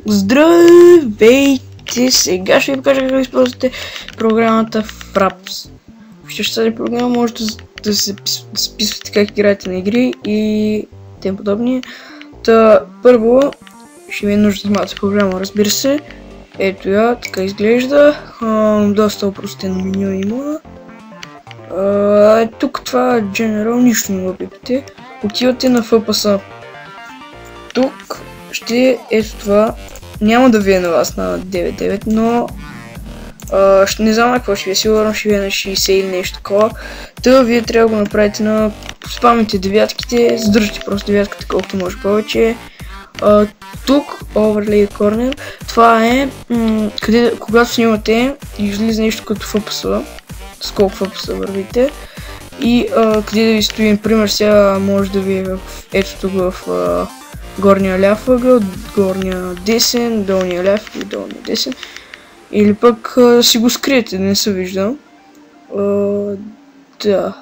Здравейте! Сега ще ви покажа как да използвате програмата Fraps. В тази програма можете да се записвате как играете на игри и тем подобни. Първо ще ви е нужда самата програма, разбира се. Ето я, така изглежда. Доста опростено меню има. Тук това General, нищо не го пипате. Отивате на FPS. Тук ще ето това. Няма да ви е на вас на 9.9, но не знам на какво ще ви е, сигурно ще ви е на 60 или нещо такова. Вие трябва да го направите на спамите девятките, задържате просто девятката колкото може повече. Тук, Overlay Corner, това е когато снимате и излиза нещо като FPS, с колко FPS вървите. И къде да ви стои, например, сега може да ви е ето тук в горния ляв ъгъл, горния десен, долния ляв и долния десен. Или пък си го скриете, да не се вижда. Да,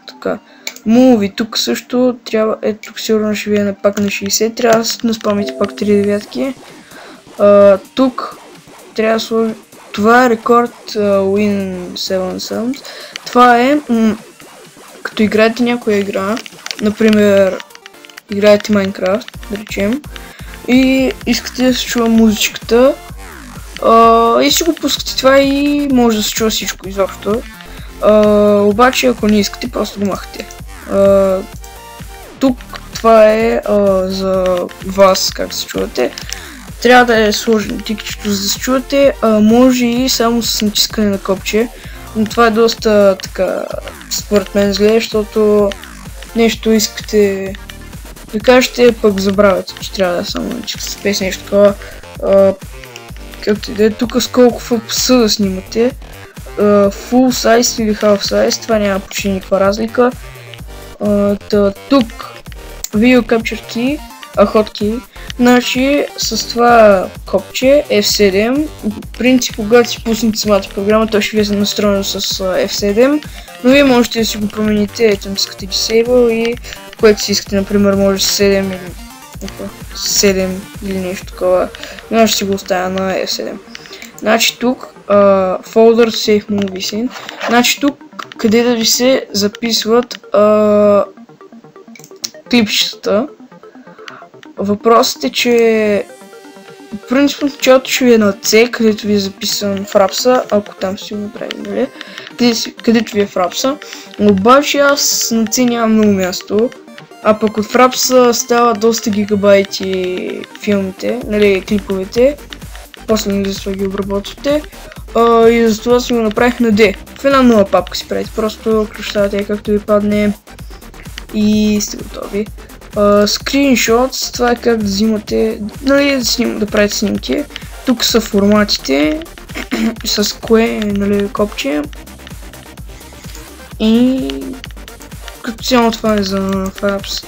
така. Movie, тук също трябва, ето тук сигурно ще ви е пак на 60, трябва да наспамите пак 3 девятки. Тук трябва да сложи, това е Record Win 7 Sounds. Това е, като играете някоя игра, например, играете Minecraft, да речем, и искате да се чува музичката, и си го пускате това и може да се чува всичко изобщо. Обаче ако не искате, просто го махате. Тук това е за вас, как се чувате. Трябва да е сложено тикчето, за да се чувате. Може и само с натискане на копче, но това е доста така, според мен зле, защото нещо искате да кажете, пък забравяте, че трябва да само натискате песен, нещо такова. Както и да е, тук с колко FPS да снимате, full size или half size, това няма почти никаква разлика. Тук Video Capture Key, hotkey, значи с това копче F7, в принцип когато си пуснете самата програма, той ще ви е настроено с F7, но вие можете да си го промените, ето искате Disable и което си искате, например може 7 или нещо такова, но ще си го оставя на F7. Значи тук Folder Save Movies in, значи тук къде да ви се записват клипчетата. Въпросът е, че принцип началото ще ви е на C, където ви е записан Frapsa, ако там си го направим, нали? Където ви е Frapsa. Обаче аз на C нямам много място, а пък от Frapsa става доста гигабайти филмите, нали, клиповете. После не за ги обработвате. И затова си го направих на D. В една нова папка си правите, просто кръщавате както ви падне и сте готови. Screenshots, това е как да взимате, нали, да правите снимки. Тук са форматите, с кое, нали, копче. И като цяло това е за Fraps.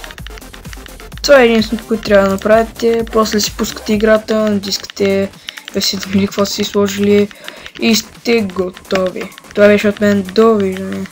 Това е единственото, което трябва да направите. После си пускате играта, натискате F7 или какво си сложили и сте готови. Това беше от мен, довиждане.